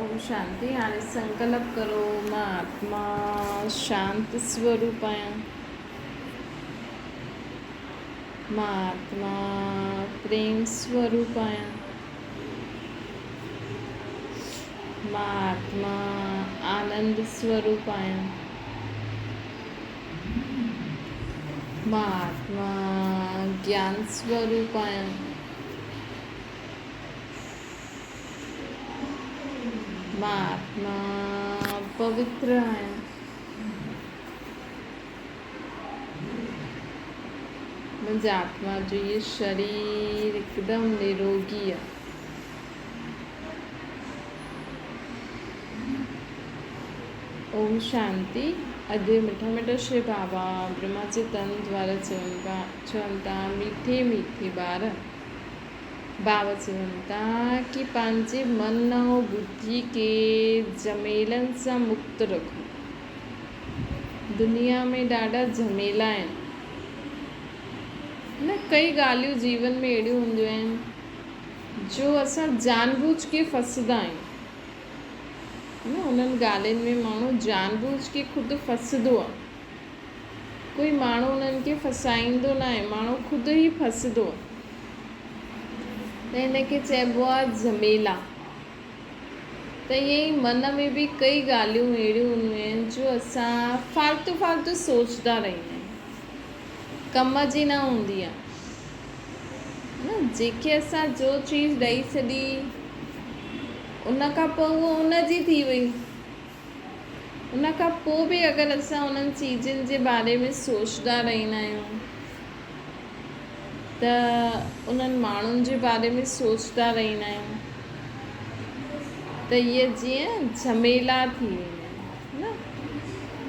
ओम शांति। हाणे संकल्प करो, मां आत्मा शांत स्वरूप आहियां। मां आत्मा प्रेम स्वरूप आहियां। मां आत्मा आनंद स्वरूप आहियां। मां आत्मा ज्ञान स्वरूप आहियां। मां आत्मा पवित्र आहियां। मुंहिंजे आत्मा जो ये शरीर हिकदमि निरोगी आहे। ओम शांति। अॼु मिठा मिठा श्री बाबा ब्रह्मा जे तन द्वारा चवनि था, मीठे मीठे ॿार बाबा चवनि था कि पंहिंजे मन ऐं बुद्धि खे झमेलनि सां मुक्त रखो। दुनिया में ॾाढा झमेला आहिनि न। कई ॻाल्हियूं जीवन में अहिड़ियूं हूंदियूं आहिनि जो असां जानबूझ के फसंदा आहियूं न। उन्हनि ॻाल्हियुनि में माण्हू जानबूझ के ख़ुदि फसंदो आहे। कोई माण्हू उन्हनि खे फसाईंदो न आहे, माण्हू ख़ुदि ई फसंदो आहे। त हिनखे चइबो आहे झमेला। त ईअं ई मन में बि कई ॻाल्हियूं अहिड़ियूं हूंदियूं आहिनि जो असां फालतू फालतू सोचंदा रहंदा आहियूं, कम जी न हूंदी आहे न। जेके असां जो चीज़ ॾेई छॾी उन खां पोइ उहो उन जी थी वई। उन खां पोइ बि अगरि असां उन्हनि चीज़नि जे बारे में सोचंदा रहंदा आहियूं त उन्हनि माण्हुनि जे बारे में सोचंदा रहंदा आहियूं त इहे जीअं झमेला थी वेंदा आहिनि न।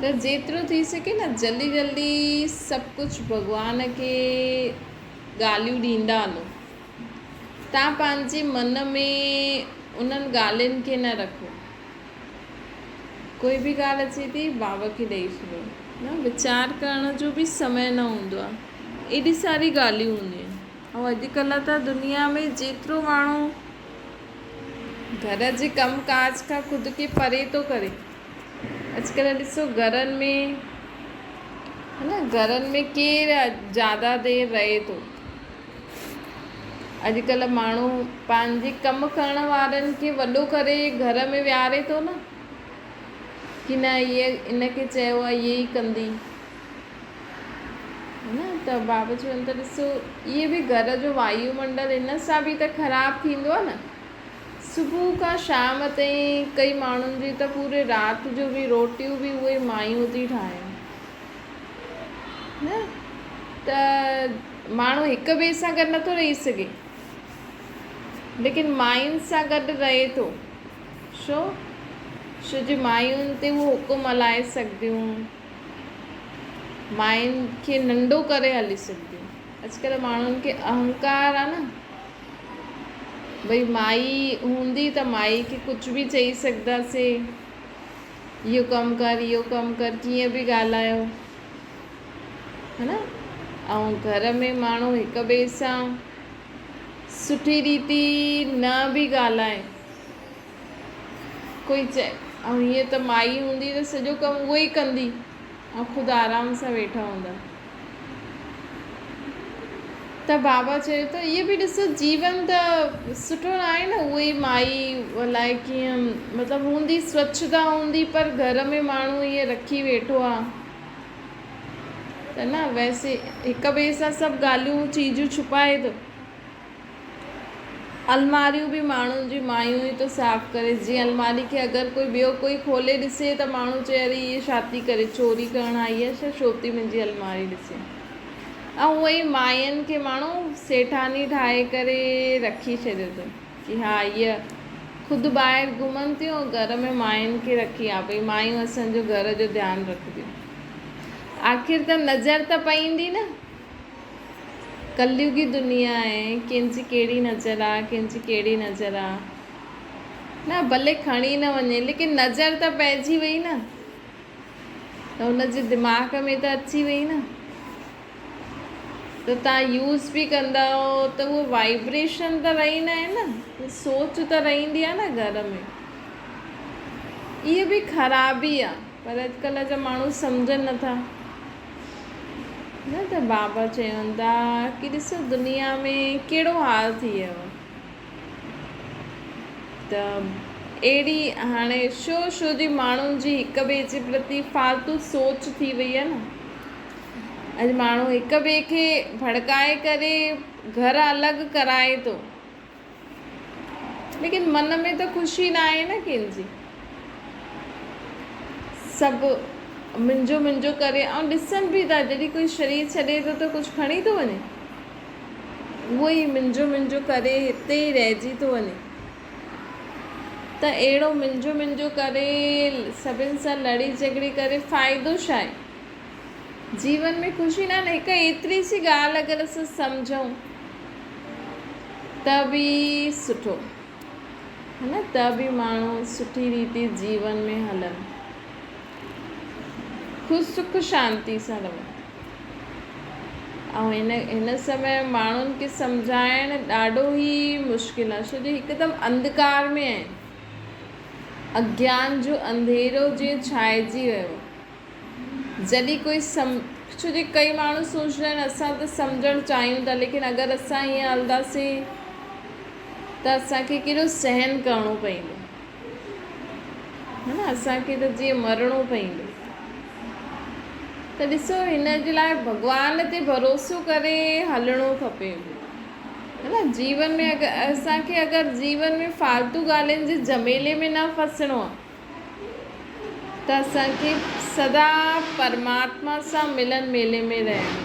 त जेतिरो थी सघे न जल्दी जल्दी सभु कुझु भॻवान खे ॻाल्हियूं ॾींदा हलो। तव्हां पंहिंजे मन में उन्हनि ॻाल्हियुनि खे न रखो। कोई बि ॻाल्हि अचे थी बाबा खे ॾेई छॾो न। वीचार करण जो बि समय न हूंदो आहे। एॾी सारी ॻाल्हियूं हूंदियूं आहिनि। ऐं अॼुकल्ह त दुनिया में जेतिरो माण्हू घर जे कम काज खां ख़ुदि खे परे थो करे। अॼुकल्ह ॾिसो घरनि में है न, घरनि में केरु ज़्यादा देरि रहे थो। अॼुकल्ह माण्हू पंहिंजे कमु करण वारनि खे वॾो करे घर में विहारे थो न, कि न इहे इनखे चयो आहे इहे ई कंदी न। त बाबा चवनि था ॾिसो इहे बि घर जो वायुमंडल इन सां बि त ख़राबु थींदो आहे न। सुबुह खां शाम ताईं कई माण्हुनि जी त पूरे राति जो बि रोटियूं बि उहे मायूं थी ठाहिनि न। त माण्हू हिक ॿिए सां गॾु नथो रही सघे, लेकिन मायुनि सां गॾु रहे थो। छो जो मायुनि ते उहो हुकुम हलाए सघंदियूं, मायुनि खे नंढो करे हली सघंदियूं। अॼुकल्ह माण्हुनि खे अहंकार आहे न, भई माई हूंदी त माई खे कुझु बि चई सघंदासीं, इहो कमु कर इहो कमु कर, कीअं बि ॻाल्हायो है न। ऐं घर में माण्हू हिक ॿिए सां सुठी रीति न बि ॻाल्हाए। कोई चए ऐं हीअं त माई हूंदी त सॼो कमु उहो ई कंदी ऐं ख़ुदि आराम सां वेठा हूंदा। त बाबा चयो त इहे बि ॾिसो जीवन त सुठो न आहे न। उहे ई माई अलाए कीअं मतिलबु हूंदी, स्वच्छता हूंदी, पर घर में माण्हू ईअं रखी वेठो आहे त न। वैसे हिक ॿिए सां सभु ॻाल्हियूं चीजूं छुपाए थो। अलमारियूं बि माण्हुनि जी मायूं ई तो साफ़ु करे। जीअं अलमारी खे अगरि कोई ॿियो कोई खोले ॾिसे त माण्हू चए अरे इहे छा थी करे, चोरी करणु आई आहे छा, छो थी मुंहिंजी अलमारी ॾिसे। ऐं उहे ई मायुनि खे माण्हू सेठानी ठाहे करे रखी छॾियो अथनि कि हा हीअ ख़ुदि ॿाहिरि घुमनि थियूं, घर में मायुनि खे रखी आहे भई मायूं असांजो घर जो ध्यानु रखंदियूं। आख़िर त नज़र त पईंदी न। कलयुगी दुनिया आहे, कंहिंजी कहिड़ी नज़र आहे, कंहिंजी कहिड़ी नज़र आहे न। भले खणी न वञे, लेकिन नज़र त पइजी वई न, त हुनजे दिमाग़ में त अची वई न। त तव्हां यूज़ बि कंदा हो त उहो वाइब्रेशन त रहंदा आहिनि न, सोच त रहंदी आहे न घर में। इहे बि ख़राबी आहे, पर अॼुकल्ह जा माण्हू सम्झनि नथा। न त बाबा चवनि था कि ॾिसो दुनिया में कहिड़ो हाल थी वियो आहे, त अहिड़ी हाणे छो जी माण्हुनि जी हिक ॿिए जे प्रति फालतू सोच थी वई आहे न। अॼु माण्हू हिक ॿिए खे भड़काए करे घर अलॻि कराए थो, लेकिन मन में त ख़ुशी न आहे न कंहिंजी। सभु मुंहिंजो करे, ऐं ॾिसनि बि था जॾहिं कोई शरीर छॾे थो त कुझु खणी थो वञे, उहो ई मुंहिंजो करे हिते ई रहिजी थो वञे। त अहिड़ो मुंहिंजो करे सभिनि सां लड़ी झगड़ी करे फ़ाइदो छा आहे? जीवन में ख़ुशी न आहे। हिकु एतिरी सी ॻाल्हि अगरि असां सम्झूं त बि सुठो है न, त बि माण्हू सुठी रीति जीवन में हलनि, ख़ुशि सुख शांति सां रहनि। ऐं हिन समय माण्हुनि खे सम्झाइणु ॾाढो ई मुश्किल आहे, छो जो हिकदमि अंधकार में आहिनि। अज्ञान जो अंधेरो जीअं छाइजी वियो। जॾहिं कोई छो जो कई माण्हू सोचंदा आहिनि असां त सम्झणु चाहियूं था, लेकिन अगरि असां हीअं हलंदासीं त असांखे केॾो सहन करिणो पवंदो, है न। असांखे त जीअं मरणो पवंदो। त ॾिसो, हिन जे लाइ भॻवान ते भरोसो करे हलणो खपे, है न। जीवन में अगरि जीवन में फालतू ॻाल्हियुनि जे झमेले में न फसणो आहे त असांखे सदा परमात्मा सां मिलन मेले में रहणो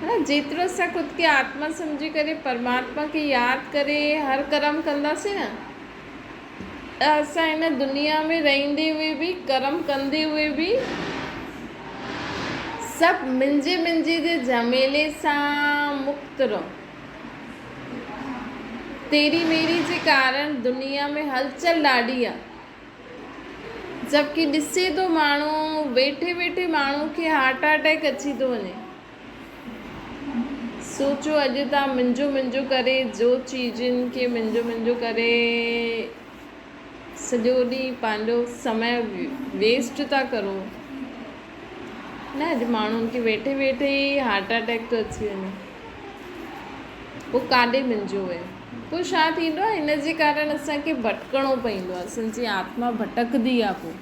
है न। जेतिरो असां ख़ुदि खे आत्मा सम्झी करे परमात्मा खे यादि करे हर कर्म कंदासीं न, त असां हिन दुनिया में रहंदे हुए बि कर्म कंदे हुए बि सभु मुंहिंजे जे झमेले सां मुक्त रहो। तेरी मेरी जे कारण दुनिया में हलचल ॾाढी आहे, जबकि ॾिसे थो माण्हू वेठे वेठे माण्हू खे हार्ट अटैक अची थो वञे। सोचो, अॼु तव्हां मुंहिंजो करे जो चीजुनि खे मुंहिंजो करे सॼो ॾींहुं पंहिंजो समय वेस्ट था करो न। अॼु माण्हुनि खे वेठे वेठे ई हार्ट अटैक थो अची वञे, पोइ काॾे मुंहिंजो वियो, पोइ छा थींदो आहे? हिन जे कारण असांखे भटकणो पवंदो आहे, असांजी आत्मा भटकंदी आहे। पोइ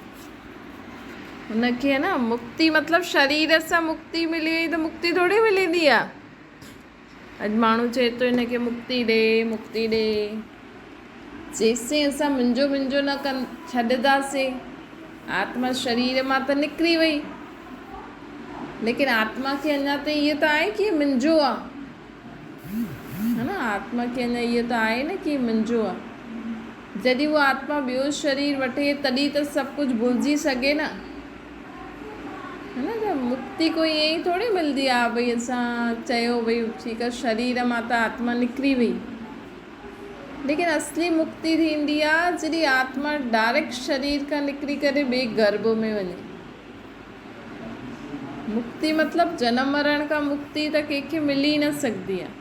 हुनखे है न मुक्ति मतिलबु शरीर सां मुक्ति मिली वई त मुक्ति थोरी मिलंदी आहे। अॼु माण्हू चए थो हिनखे मुक्ति ॾे। जेसिताईं असां मुंहिंजो न छॾंदासीं, आत्मा शरीर मां त निकिरी वई, लेकिन आत्मा खे अञा त इहो त आहे कि मुंहिंजो आहे, है न। आत्मा खे अञा इहो त आहे न कि मुंहिंजो आहे। जॾहिं उहा आत्मा ॿियो शरीर वठे तॾहिं त सभु कुझु भुलिजी सघे न, है न। त मुक्ति कोई ईअं ई थोरी मिलंदी आहे भई असां चयो भई ठीकु आहे शरीर मां त आत्मा निकिरी वई, लेकिन असली मुक्ति थींदी आहे जॾहिं आत्मा डायरेक्ट शरीर खां निकिरी करे ॿिए गर्भ में वञे। मुक्ति मतिलबु जनम मरण खां मुक्ति त कंहिंखे मिली न सघंदी आहे,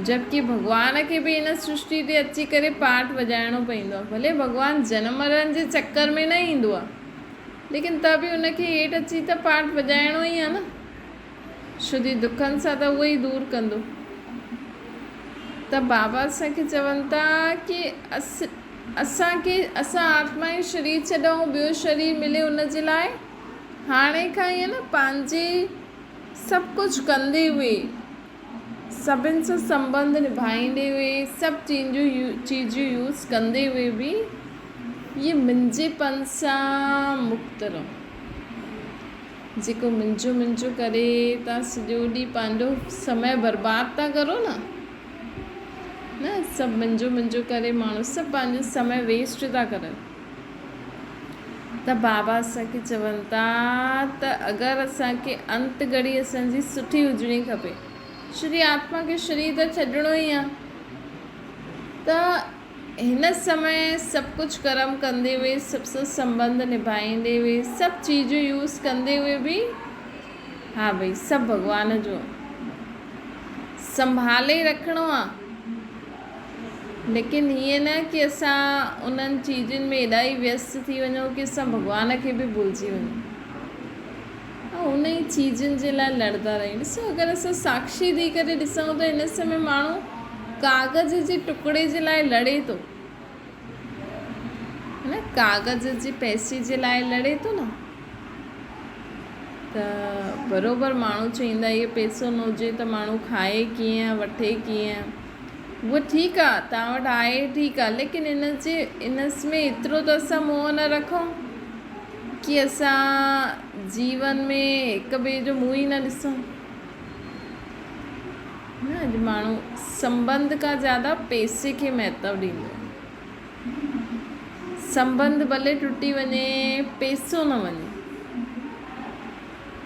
जबकि भॻवान खे बि हिन सृष्टि ते अची करे पाठ वॼाइणो पवंदो आहे। भले भॻवानु जनम मरण जे चक्कर में न ईंदो आहे, लेकिन त बि उनखे हेठि अची त पाठ वॼाइणो ई आहे न। शुद्धी दुखनि सां त उहो ई दूरि कंदो। त बाबा असांखे चवनि था कि असां आत्मा जो शरीर छॾूं, ॿियो शरीर मिले, उन जे लाइ हाणे खां ई न पंहिंजे सभु कुझु कंदे हुए, सभिनि सां संबंध निभाईंदे हुए, सभु चीजूं यूज़ कंदे हुए बि ये मुंहिंजेपन सां मुक्त रहो। जेको मुंहिंजो करे तव्हां सॼो ॾींहुं पंहिंजो समय बर्बाद था करो न, सभु मुंहिंजो करे माण्हू सभु पंहिंजो समय वेस्ट था करनि। त बाबा असांखे चवनि था त अगरि असांखे अंत घड़ी असांजी सुठी हुजणी खपे, श्री आत्मा खे शरीर त छॾिणो ई आहे, त हिन समय सभु कुझु कर्म कंदे हुए, सभु सां संबंध निभाईंदे हुए, सभु चीजूं यूज़ कंदे हुए बि हा भई सभु भॻवान जो संभाले रखिणो आहे। लेकिन हीअं न कि असां उन्हनि चीज़ुनि में एॾा ई व्यस्त थी वञूं कि असां भॻवान खे बि भुलिजी वञूं ऐं उन ई चीज़ुनि जे लाइ लड़ंदा रहियूं। ॾिसो, अगरि असां साक्षी थी करे ॾिसूं त हिन समय माण्हू कागज़ जे टुकड़े जे लाइ लड़े थो, न कागज़ जे पैसे जे लाइ लड़े थो न। त बराबरि माण्हू चवंदा इहो पैसो न हुजे त माण्हू खाए कीअं, वठे कीअं। उहो ठीकु आहे, तव्हां वटि आहे ठीकु आहे, लेकिन इन में एतिरो त असां मोह न रखूं कि असां जीवन में हिक ॿिए जो मुंहुं ई न ॾिसूं। न अॼु माण्हू संबंध खां ज़्यादा पैसे खे महत्व ॾींदो। संबंध भले टुटी वञे, पैसो न वञे,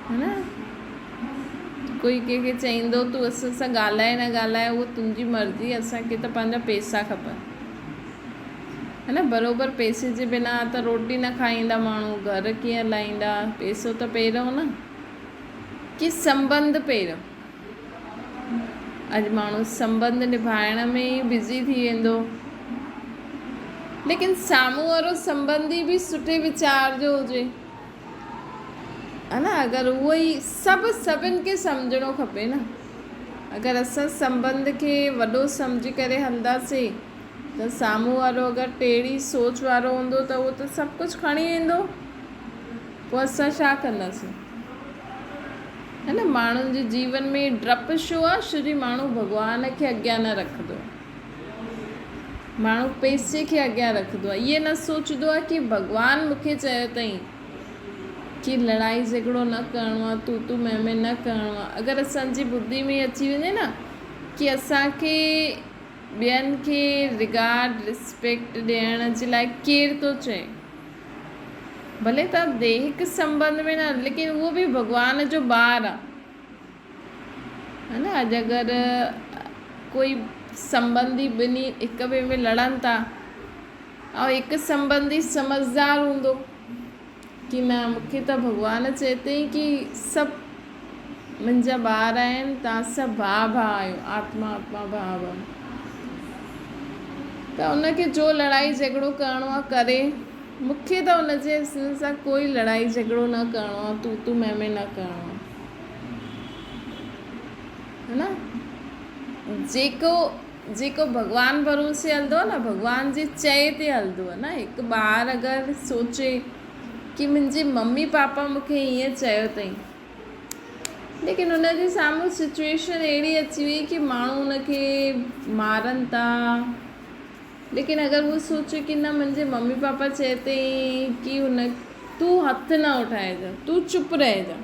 है न। कोई कंहिंखे चईंदो तूं असां सां ॻाल्हाए न ॻाल्हाए, उहो तुंहिंजी मर्ज़ी, असांखे त पंहिंजा पैसा खपनि, है न। बराबरि पैसे जे बिना त रोटी न खाईंदा माण्हू, घर कीअं हलाईंदा। पैसो त पहिरियों न, कि संबंध पहिरियों। अॼु माण्हू संबंध निभाइण में ई बिज़ी थी वेंदो, लेकिन साम्हूं वारो संबंधी बि सुठे वीचार जो हुजे, है न। अगरि उहो ई सभिनि खे सम्झणो खपे न। अगरि असां संबंध खे वॾो सम्झी करे हलंदासीं त साम्हूं वारो अगरि टेढ़ी सोच वारो हूंदो त उहो त सभु कुझु खणी वेंदो, पोइ असां छा कंदासीं, है न। माण्हुनि जे जीवन में डपु छो आहे? छो जो माण्हू भॻवान खे अॻियां न रखंदो, माण्हू पैसे खे अॻियां रखंदो आहे। इहे न सोचंदो आहे कि भॻवानु मूंखे चयो अथई कि लड़ाई झगड़ो न करिणो आहे, तू मैं न करिणो आहे। अगरि असांजी ॿुधी में अची वञे न कि असांखे ॿियनि खे रिगार्ड रिस्पेक्ट ॾियण जे लाइ केरु थो चए, भले तव्हां दैहिक संबंध में न, लेकिन उहो बि भॻवान जो ॿारु आहे, है न। अॼु अगरि कोई संबंधी ॿिन्ही हिक ॿिए में लड़नि था ऐं हिकु संबंधी समझदार हूंदो कि न, मूंखे त भॻवान चए अथई कि सभु मुंहिंजा ॿार आहिनि, तव्हां सभु भाउ आहियो, आत्मा भाउ। त उनखे जो लड़ाई झगड़ो करिणो आहे करे। मूंखे त उनजे सां कोई लड़ाई झगड़ो न करिणो आहे, तू मैं न करिणो आहे, है न। जेको भॻवान भरोसे हलंदो आहे न, भॻवान जे चए ते हलंदो आहे न। हिकु ॿारु अगरि सोचे कि मुंहिंजे मम्मी पापा मूंखे हीअं चयो अथई, लेकिन उनजे साम्हूं सिचुएशन अहिड़ी अची वई कि माण्हू उनखे मारनि था, लेकिन अगरि उहो सोचे कि न, मुंहिंजे मम्मी पापा चए अथई कि तूं हथु न उठाइजांइ, तूं चुप रहिजांइ,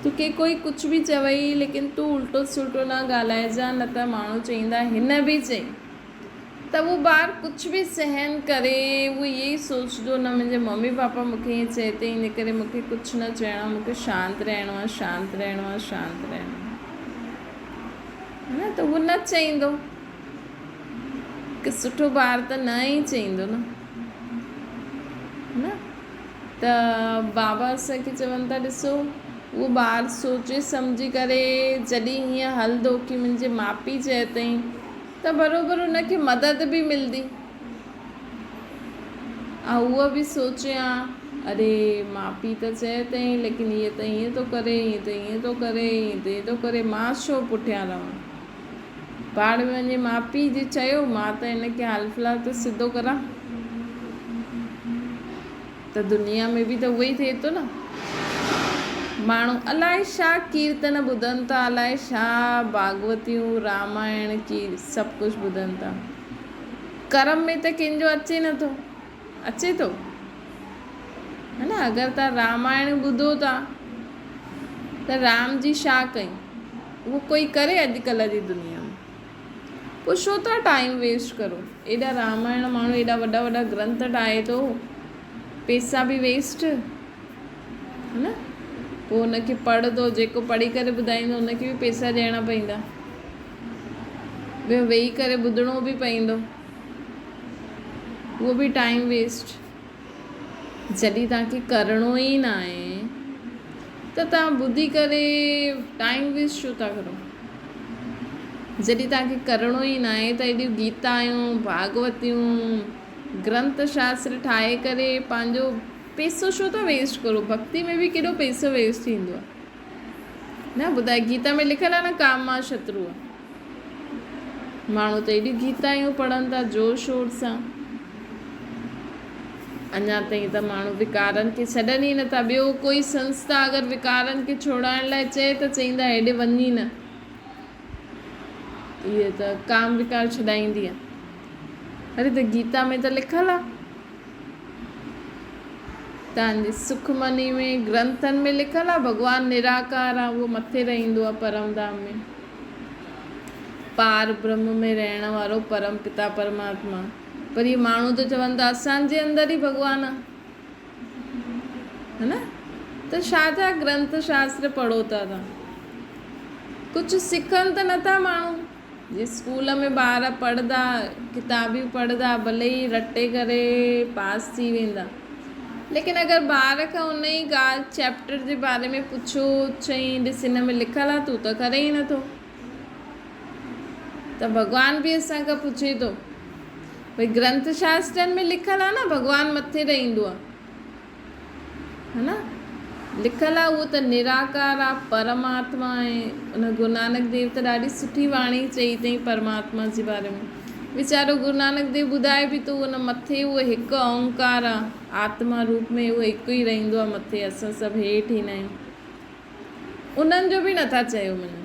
तोखे कोई कुझु बि चवई लेकिन तूं उल्टो सुल्टो न ॻाल्हाइजांइ, न त माण्हू चईंदा हिन बि चई, त उहो ॿारु कुझु बि सहन करे। उहो इहे ई सोचंदो, न मुंहिंजे मम्मी पापा मूंखे हीअं चए अथई, इन करे मूंखे कुझु न चइणो आहे, मूंखे शांति रहणो आहे, शांति रहणो आहे, शांति रहणो आहे, न। त उहो न चईंदो, हिकु सुठो ॿारु त न ई चईंदो न। त बाबा असांखे चवनि था, ॾिसो, उहो ॿारु सोचे सम्झी करे जॾहिं हीअं हलंदो कि मुंहिंजे माउ पीउ चए अथई, त बराबरि उनखे मदद बि मिलंदी। ऐं उहो बि सोचे, अरे माउ पीउ त चए अथई, लेकिन हीअ त हीअं थो करे, हीअं त हीअं थो करे, हीअं त हीअं थो करे, मां छो पुठियां रहां। पाण में वञे माउ पीउ जी चयो, मां त हिनखे हाल फ़िलहाल त सिधो करां, त दुनिया में बि त उहो ई थिए थो न। माण्हू अलाए छा कीर्तन ॿुधनि था, अलाए छा भागवतियूं, रामायण की सभु कुझु ॿुधनि था। कर्म में त कंहिंजो अचे नथो, अचे थो, है न। अगरि तव्हां रामायण ॿुधो था त राम जी छा कई, उहो कोई करे अॼुकल्ह जी दुनिया में? पोइ छो था टाइम वेस्ट करो? एॾा रामायण माण्हू एॾा वॾा वॾा ग्रंथ ठाहे थो, पैसा बि वेस्ट, है न। पोइ हुनखे पढ़ंदो, जेको पढ़ी करे ॿुधाईंदो हुनखे बि पैसा ॾियणा पवंदा, ॿियो वेही करे ॿुधणो बि पवंदो, उहो बि टाइम वेस्ट। जॾहिं तव्हांखे करिणो ई न आहे त तव्हां ॿुधी करे टाइम वेस्ट छो था करो? जॾहिं तव्हांखे करिणो ई न आहे त एॾियूं गीतायूं भागवतियूं ग्रंथ शास्त्र ठाहे करे पंहिंजो पैसो छो था वेस्ट करो। भक्ति में बि केॾो पैसो वेस्ट थींदो आहे न। ॿुधाए, गीता में लिखियलु आहे न, काम मां शत्रु आहे। माण्हू त एॾियूं गीतायूं पढ़नि था जोर शोर सां, अञा ताईं त माण्हू विकारनि खे छॾनि ई नथा। ॿियो कोई संस्था अगरि विकारनि खे छोड़ाइण लाइ चए त चईंदा हेॾे वञी न, इहे त काम विकार छॾाईंदी आहे। अरे त गीता में त लिखियलु आहे, तव्हांजी सुखमनी में ग्रंथनि में लिखियलु आहे भॻवानु निराकार आहे, उहो मथे रहंदो आहे परम धाम में, पार ब्रह्म में रहण वारो परम पिता परमात्मा। पर इहे माण्हू त चवनि था असांजे अंदरि ई भॻवानु आहे, है न। त छा छा ग्रंथ शास्त्र पढ़ो था तव्हां, कुझु सिखनि त नथा माण्हू। जीअं स्कूल में ॿार पढ़ंदा, किताबियूं पढ़ंदा, भले ई रटे करे पास थी वेंदा, लेकिन अगरि ॿार खां उन ई ॻाल्हि चैप्टर जे बारे में पुछो, चई ॾिस हिन में लिखियलु आहे, तूं त करे ई नथो। त भॻवानु बि असांखां पुछे थो, भई ग्रंथ शास्त्रनि में लिखियलु आहे न भॻवानु मथे रहंदो आहे, है न। लिखियलु आहे उहो त निराकार आहे, परमात्मा आहे। उन गुरु नानक देव त ॾाढी सुठी वाणी चई अथई परमात्मा जे बारे में। वीचारो गुरु नानक देव ॿुधाए बि थो, उन मथे उहो हिकु ओंकार आहे, आत्मा रूप में उहो हिकु ई रहंदो आहे मथे, असां सभु हेठि ईंदा आहियूं। उन्हनि जो बि नथा चयो मञनि,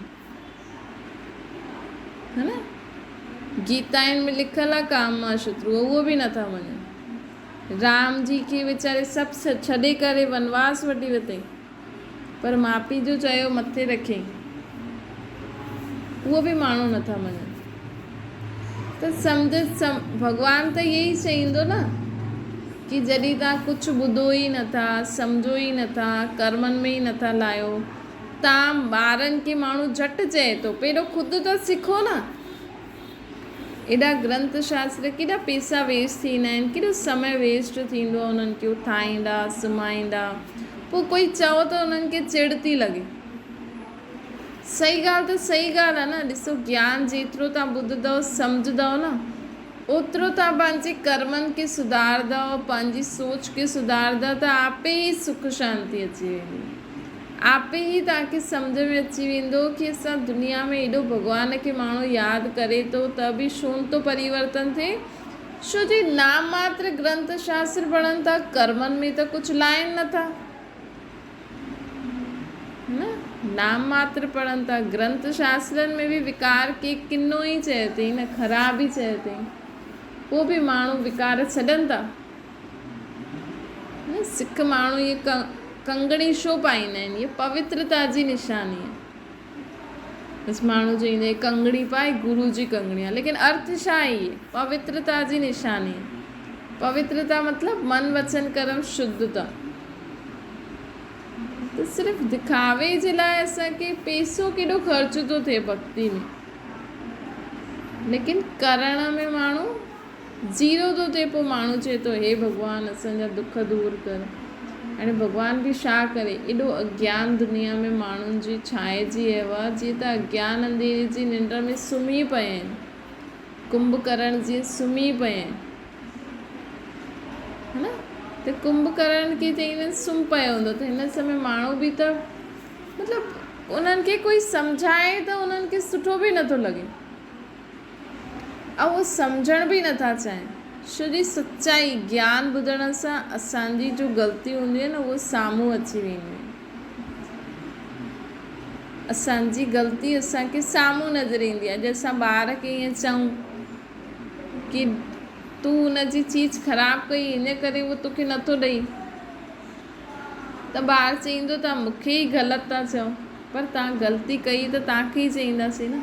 है न। गीताउनि में लिखियलु आहे काम मां शत्रु, उहो बि नथा मञनि। राम जी खे वीचारे सभु छॾे करे वनवास वठी वरितई, पर माउ पीउ जो चयो मथे रखियईं, उहो बि माण्हू नथा मञनि। त भॻवानु त इहे ई चईंदो न कि जॾहिं तव्हां कुझु ॿुधो ई नथा, सम्झो ई नथा, कर्मनि में ई नथा लाहियो, तव्हां ॿारनि खे माण्हू झटि चए थो, पहिरियों ख़ुदि त सिखो न। एॾा ग्रंथ शास्त्र केॾा पैसा वेस्ट थींदा आहिनि, केॾो समय वेस्ट थींदो आहे उन्हनि खे ठाहींदा सुमाईंदा, पोइ कोई चओ त उन्हनि खे चिड़ थी लॻे। सही ॻाल्हि त सही ॻाल्हि आहे न। ॾिसो, ज्ञान जेतिरो तव्हां ॿुधंदव सम्झंदव न, ओतिरो तव्हां पंहिंजे कर्मनि खे सुधारंदव, पंहिंजी सोच खे सुधारंदव, त आपे ई सुख शांती अची वेंदी, आपे ई तव्हांखे सम्झ में अची वेंदो कि असां दुनिया में एॾो भॻवान खे माण्हू यादि करे थो त बि छो थो परिवर्तन थिए। छो जे नाम मात्र ग्रंथ शास्त्र पढ़नि था, कर्मनि में त कुझु लाइनि नथा न। नाम मात्र पढ़नि था, ग्रंथ शास्त्रनि में बि विकार के किनो ई चए अथई न, ख़राब ई चए अथई, पोइ बि माण्हू विकार छॾनि था न। सिख माण्हू इहे कंगड़ी छो पाईंदा आहिनि, इहे पवित्रता जी निशानी आहे। बसि माण्हू चईंदे कंगड़ी पाए, गुरू जी कंगड़ी आहे, लेकिन अर्थ छा आहे? इहे पवित्रता जी निशानी आहे। पवित्रता मतिलबु मन वचन कर्म शुद्धता। त सिर्फ़ु दिखावे जे लाइ असांखे पैसो केॾो ख़र्च थो थिए भक्ति में, लेकिन करण में माण्हू ज़ीरो थो थिए। पोइ माण्हू चए थो हे भॻवानु असांजा दुख दूर कर। हाणे भॻवानु बि छा करे, एॾो अज्ञान दुनिया में माण्हुनि जी छाइजी वियो आहे, जीअं त अज्ञान अंधेरे जी निंड में सुम्ही पिया आहिनि, कुंभकर्ण जीअं सुम्ही पिया आहिनि, है न। त कुंभकर्ण खे चईंदा सुम्ही पियो हूंदो, त हिन समय माण्हू बि त मतिलबु उन्हनि खे कोई सम्झाए त उन्हनि खे सुठो बि नथो लॻे, ऐं उहो सम्झण बि नथा चाहिनि। छो जी सच्चाई ज्ञान ॿुधण सां असांजी जो ग़लती हूंदी आहे न, उहो साम्हूं अची वेंदी आहे। असांजी ग़लती असांखे साम्हूं नज़र ईंदी आहे। जंहिं असां ॿार खे ईअं चऊं कि तूं हुनजी चीज़ ख़राबु कई, इन करे उहो तोखे नथो ॾेई, त ॿारु चईंदो तव्हां मूंखे ई ग़लति था चओ, पर तव्हां ग़लती कई त तव्हांखे ई चईंदासीं न।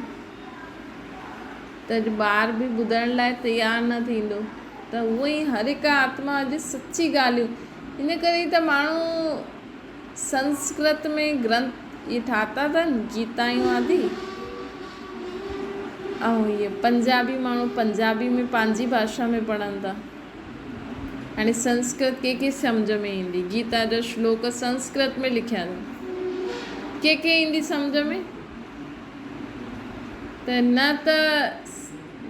त ॿार बि ॿुधण लाइ तयारु न थींदो। त उहो ई हर हिकु आत्मा अॼु सची ॻाल्हियूं, इन करे त माण्हू संस्कृत में ग्रंथ इहे ठाता अथनि, गीतायूं आदि, ऐं इहे पंजाबी माण्हू पंजाबी में पंहिंजी भाषा में पढ़नि था। हाणे संस्कृत कंहिंखे सम्झ में ईंदी? गीता जा श्लोक संस्कृत में लिखिया अथनि, कंहिंखे ईंदी सम्झ में? त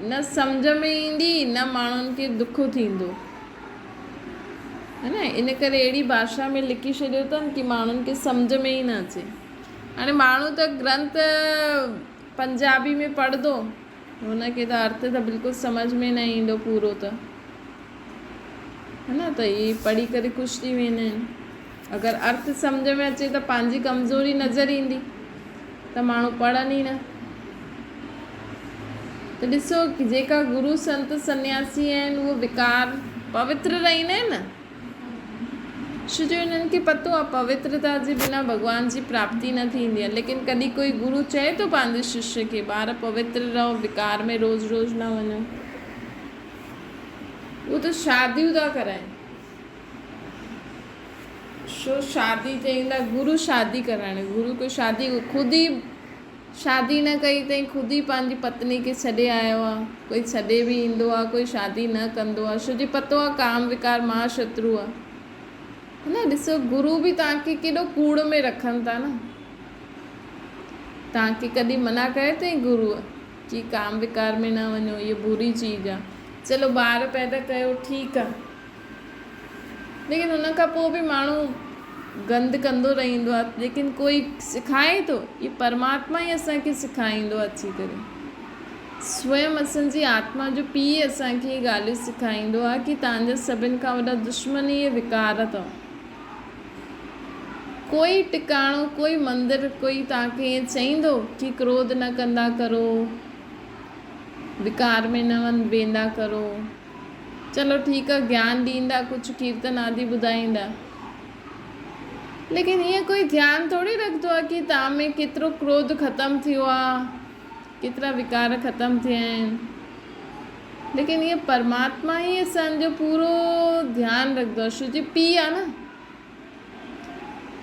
न सम्झ में ईंदी, न माण्हुनि खे दुख थींदो, है न। इन करे अहिड़ी भाषा में लिखी छॾियो अथनि कि माण्हुनि खे सम्झ में ई न अचे। हाणे माण्हू त ग्रंथ पंजाबी में पढ़ंदो, हुनखे त अर्थ त बिल्कुलु सम्झ में न ईंदो पूरो, त है न, त इहे पढ़ी करे ख़ुशि थी वेंदा आहिनि। अगरि अर्थ सम्झ में अचे त पंहिंजी कमज़ोरी नज़र ईंदी त माण्हू पढ़नि ई न। त ॾिसो कि जेका गुरु संत सन्यासी आहिनि उहे विकार पवित्र रहंदा आहिनि न, छो जो हिननि खे पतो आहे पवित्रता जे बिना भॻवान जी प्राप्ति न थींदी आहे। लेकिन कॾहिं कोई गुरु चए थो पंहिंजे शिष्य खे ॿार पवित्र रहो, विकार में रोज़ रोज़ न वञो। वो तो शादियूं था कराइनि, छो शादी चईंदा गुरु शादी कराइण, गुरु कोई शादी ख़ुदि ई शादी न कई अथई, ख़ुदि ई पंहिंजी पत्नी खे छॾे आयो आहे। कोई छॾे बि ईंदो आहे, कोई शादी न कंदो आहे, छो जो पतो आहे काम विकार महाशत्रु आहे, है न। ॾिसो गुरु बि तव्हांखे केॾो कूड़ में रखनि था न। तव्हांखे कॾहिं मना कयो अथई गुरुअ कि काम विकार में न वञो, इहा बुरी चीज़ आहे। चलो ॿार पैदा कयो, ठीकु आहे, लेकिन हुन खां पोइ बि माण्हू गंद कंदो रहंदो आहे। लेकिन कोई सिखाए थो, ये परमात्मा ई असांखे सिखाईंदो आहे अची करे। स्वयं असांजी आत्मा जो पीउ असांखे इहे ॻाल्हियूं सेखारींदो आहे कि तव्हांजा सभिनि खां वॾा दुश्मन इहे विकार अथव। कोई टिकाणो, कोई मंदिर, कोई तव्हांखे ईअं चईंदो कि क्रोध न कंदा करो, विकार में न वेंदा करो। चलो ठीकु आहे, ज्ञान ॾींदा, कुझु कीर्तन आदि ॿुधाईंदा, लेकिन हीअं कोई ध्यानु थोरी रखंदो आहे कि तव्हां में केतिरो क्रोध ख़तमु थियो आहे, केतिरा विकार ख़तमु थिया आहिनि। लेकिन हीअ परमात्मा ई असांजो पूरो ध्यानु रखंदो आहे, छो जो पीउ आहे न।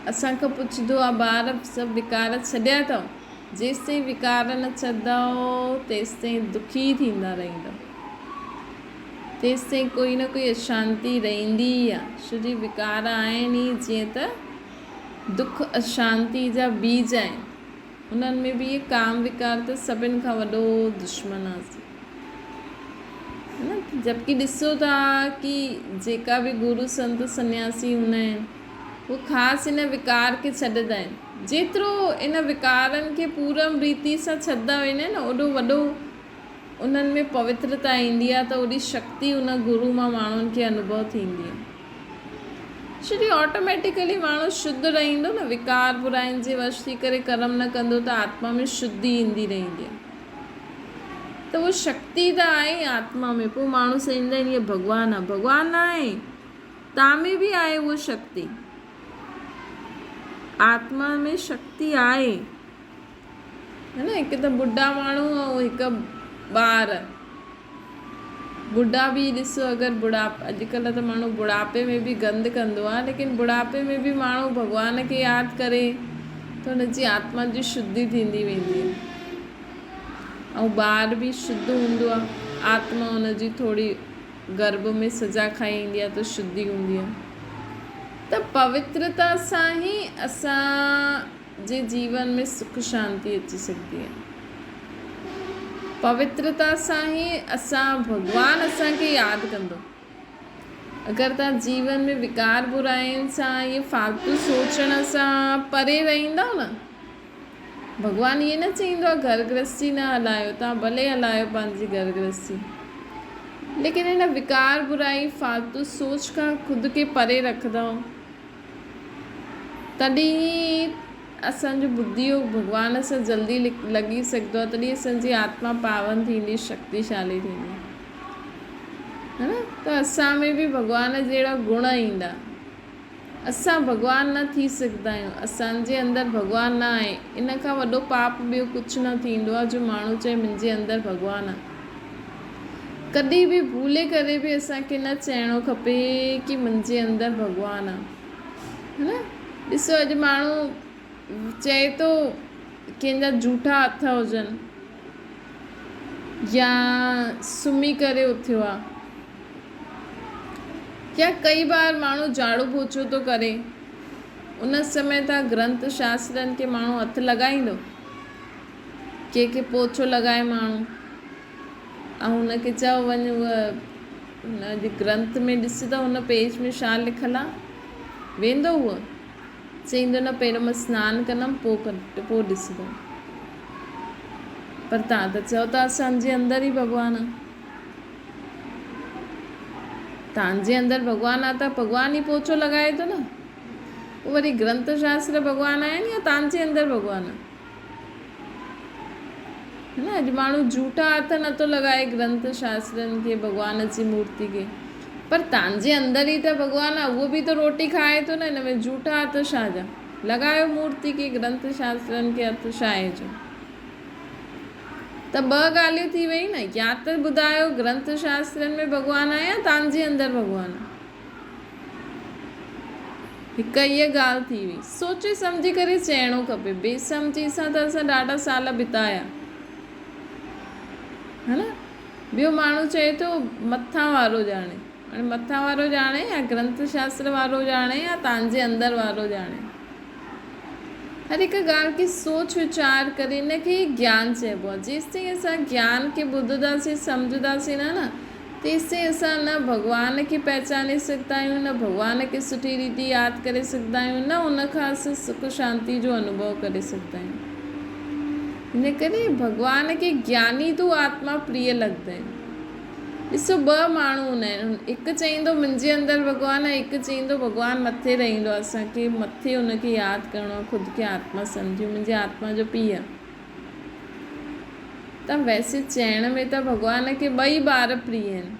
असांखां पुछंदो आहे ॿार सभु विकार छॾिया अथव, जेसि ताईं विकार न छॾंदव तेसि ताईं दुखी थींदा रहंदव, तेसि ताईं कोई न कोई अशांती रहंदी ई आहे। छो जो विकार आहिनि ई जीअं त दुख अशांती जा बीज आहिनि, उन्हनि में बि इहे काम विकार त सभिनि खां वॾो दुश्मन आहे, है न। जबकि ॾिसो था कि जेका बि गुरु संत सन्यासी हूंदा आहिनि वो ख़ासि इन विकार खे छॾंदा आहिनि। जेतिरो इन विकारनि खे पूरम रीति सां छॾंदा वेंदा आहिनि न, ओॾो वॾो उन्हनि में पवित्रता ईंदी आहे, त ओॾी शक्ति उन गुरु मां माण्हुनि खे अनुभव थींदी आहे। छो जो ऑटोमेटिकली माण्हू शुद्ध रहंदो न, विकार बुराइनि जे वश थी करे कर्म न कंदो त आत्मा में शुद्धि ईंदी रहंदी आहे। त उहो शक्ति त आहे आत्मा में। पोइ माण्हू चवंदा आहिनि इहे भॻवानु आहे, भॻवानु न आहे, तव्हां में बि आहे उहा शक्ति। आत्मा में शक्ति आहे, है न। हिकु त ॿुढा माण्हू ऐं हिकु ॿार, ॿुढा बि ॾिसो, अगरि बुढ़ापे, अॼुकल्ह त माण्हू बुढ़ापे में बि गंद कंदो आहे, लेकिन बुढ़ापे में बि माण्हू भॻवान खे यादि करे त हुनजी आत्मा जी शुद्धि थींदी वेंदी आहे। ऐं ॿार बि शुद्ध हूंदो आहे, आत्मा हुनजी थोरी गर्भ में सजा खाई ईंदी आहे त शुद्धि हूंदी आहे। त पवित्रता सां ई असांजे जीवन में सुख शांति अची सघंदी आहे। पवित्रता सां ई भॻवानु असांखे यादि कंदो। अगरि तव्हां जीवन में विकार बुराइनि सां, इहे फालतू सोचण सां परे रहंदव न, भॻवानु इहे न चईंदो आहे घर गृहस्थी न हलायो, तव्हां भले हलायो पंहिंजी घर गृहस्थी, लेकिन हिन विकार बुराई फालतू सोच खां ख़ुदि खे परे रखंदव, तॾहिं असांजो बुद्धियोग भॻवान सां जल्दी लॻी सघंदो आहे, तॾहिं असांजी आत्मा पावन थींदी, शक्तिशाली थींदी, है न। त असां में बि भॻवान जहिड़ा गुण ईंदा। असां भॻवानु न थी सघंदा आहियूं, असांजे अंदरि भॻवानु न आहे। इन खां वॾो पाप ॿियो कुझु न थींदो आहे जो माण्हू चए मुंहिंजे अंदरि भॻवानु आहे। कॾहिं बि भूले करे बि असांखे न चइणो खपे कि मुंहिंजे अंदरि भॻवानु आहे, है न। ॾिसो अॼु माण्हू चए थो कंहिंजा झूठा हथ हुजनि या सुम्ही करे उथियो आहे, या कई बार माण्हू झाड़ू पोछो थो करे, उन समय तव्हां ग्रंथ शास्त्रनि खे माण्हू हथु लॻाईंदो, के पोछो लॻाए माण्हू ऐं हुनखे चओ वञ उहा हुन ग्रंथ में ॾिस त हुन पेज में छा लिखियलु आहे, वेंदो उहो? चईंदो न पहिरियों मां सनानु कंदमि पोइ ॾिसंदो। पर तव्हां त चओ था असांजे अंदरि ई भॻवानु आहे। तव्हांजे अंदरि भॻवानु आहे त भॻवानु ई पोछो लॻाए थो न। पोइ वरी ग्रंथ शास्त्र भॻवानु आहिनि या तव्हांजे अंदरि भॻवानु आहे? है न, अॼु माण्हू झूठा हथ नथो लॻाए ग्रंथ शास्त्रनि खे, भॻवान जी मूर्ति खे, पर तव्हांजे अंदरि ई त भॻवानु आहे, उहो बि त रोटी खाए थो न। हिन में झूठा हथ छा जा? लॻायो मूर्ति खे, ग्रंथ शास्त्रनि खे हथ छा आहे जो? त ॿ ॻाल्हियूं थी वई न, या त ॿुधायो ग्रंथ शास्त्रनि में भॻवानु आहे या तव्हांजे अंदरि भॻवानु आहे। हिकु इहा ॻाल्हि थी वई, सोचे सम्झी करे चइणो खपे। बेसमझी सां त असां ॾाढा साल बिताया, है न। ॿियो माण्हू चए थो मथां वारो ॼाणे, हाणे मथां वारो ॼाणे या ग्रंथ शास्त्र वारो ॼाणे या तव्हांजे अंदरि वारो ॼाणे। हर हिकु ॻाल्हि खे सोच वीचार करे हिनखे ज्ञान चइबो आहे। जेसिताईं असां ज्ञान खे ॿुधंदासीं सम्झंदासीं न तेसिताईं असां न भॻवान खे पहचाने सघंदा आहियूं, न भॻवान खे सुठी रीति यादि करे सघंदा आहियूं, न उनखां असां सुख शांति जो अनुभव करे सघंदा आहियूं। हिन करे भॻवान खे ज्ञानी तू आत्मा प्रिय लॻंदा आहिनि। ॾिसो ॿ माण्हू हूंदा आहिनि, हिकु चईंदो मुंहिंजे अंदरि भॻवानु आहे, हिकु चईंदो भॻवानु मथे रहंदो आहे, असांखे मथे हुनखे यादि करिणो आहे, ख़ुदि खे आत्मा सम्झूं, मुंहिंजे आत्मा जो पीउ आहे। त वैसे चइण में त भॻवान खे ॿई ॿार प्रिय आहिनि,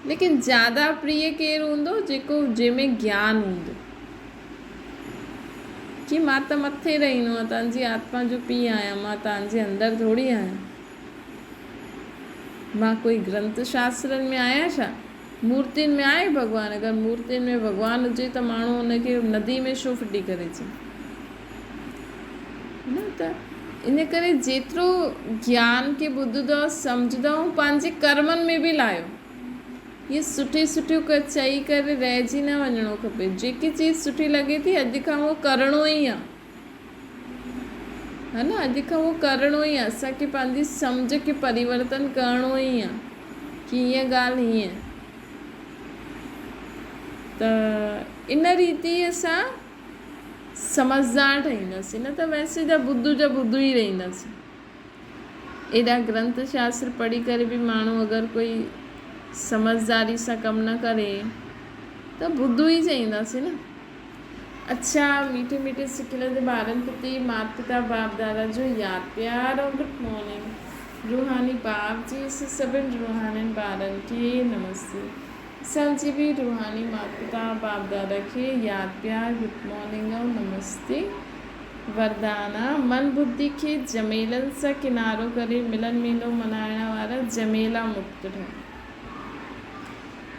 लेकिन ज़्यादा प्रिय केरु हूंदो? जेको जंहिंमें ज्ञान हूंदो कि मां त मथे रहंदो आहियां, तव्हांजी आत्मा जो पीउ आहियां, मां तव्हांजे अंदरि थोरी आहियां। मां कोई ग्रंथ शास्त्रनि में आहियां छा? मूर्तियुनि में आहे भॻवानु? अगरि मूर्तियुनि में भॻवानु हुजे त माण्हू हुनखे नदी में छो फिटी करे अचे न? त इन करे जेतिरो ज्ञान खे ॿुधंदो सम्झंदो पंहिंजे कर्मनि में बि लायो। इहे सुठियूं चई करे रहिजी न वञिणो खपे। जेकी चीज़ सुठी लॻे थी अॼु खां उहो करिणो ई आहे, है न। अॼु खां उहो करिणो ई आहे। असांखे पंहिंजी सम्झ खे परिवर्तन करिणो ई आहे कि हीअ ॻाल्हि हीअं। त इन रीति असां समझदार ठहींदासीं, न त वैसे जा ॿुधू ई रहंदासीं। एॾा ग्रंथ शास्त्र पढ़ी करे बि माण्हू अगरि कोई समझदारी सां कमु न करे त ॿुधू ई चईंदासीं न। अच्छा, मीठे मीठे सिखियल ॿारनि प्रति माता पिता बाप दादा जो यादि प्यार और गुड मॉर्निंग। रूहानी बाप जी सभिनि रूहानी ॿारनि खे नमस्ते। असांजी बि रूहानी माता पिता बाप दादा खे यादि प्यार गुड मॉर्निंग और नमस्ते। वरदाना मन बुद्धि खे जमेलनि सां किनारो करे मिलन मेलो मल्हाइण वारा जमेला मुक्त ठहो।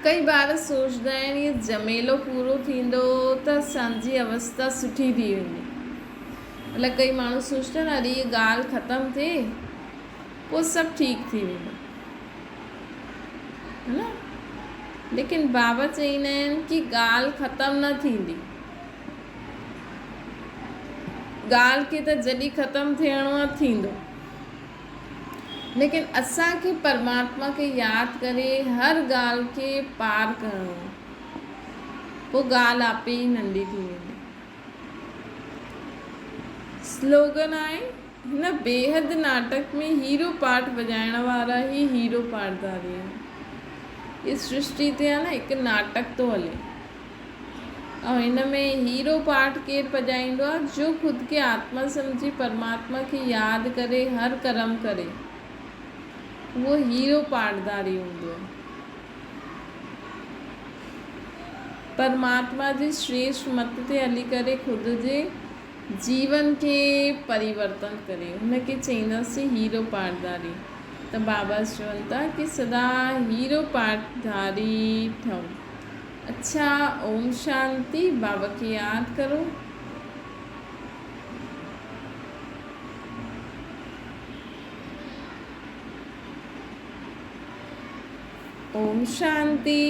कई बार सोचदा आहिनि ये जमेलो पूरो थींदो त असांजी अवस्था सुठी थी वेंदी। मतलब कई माण्हू सोचता आहिनि अरे ये ॻाल्हि ख़तमु थिए पोइ सभु ठीकु थी वेंदो, है न। लेकिन बाबा चईंदा आहिनि कि ॻाल्हि ख़तमु न थींदी। ॻाल्हि खे त जॾहिं ख़तमु थियणो आहे थींदो, लेकिन असांखे परमात्मा खे यादि करे हर ॻाल्हि खे पार करिणो आहे, पोइ ॻाल्हि आपे ई नंढी थी वेंदी। स्लोगन आहे हिन बेहद नाटक में हीरो पार्ट वॼाइण वारा ई हीरो पार्टधारी आहिनि। इस सृष्टि ते आहे न हिकु नाटक थो हले ऐं हिन में हीरो पार्ट केरु पॼाईंदो आहे? जो ख़ुदि खे आत्मा सम्झी परमात्मा खे यादि करे हर कर्म करे, वो हीरो पार्टधारी हूंदो आहे। परमात्मा जे श्रेष्ठ मत ते हली करे ख़ुदि जे जीवन खे परिवर्तन करे हुनखे चईंदासीं हीरो पार्टधारी। त बाबा चवनि था कि सदा हीरो पार्टधारी ठहो। अच्छा, ओम शांति। बाबा खे यादि करो। ओम शांति।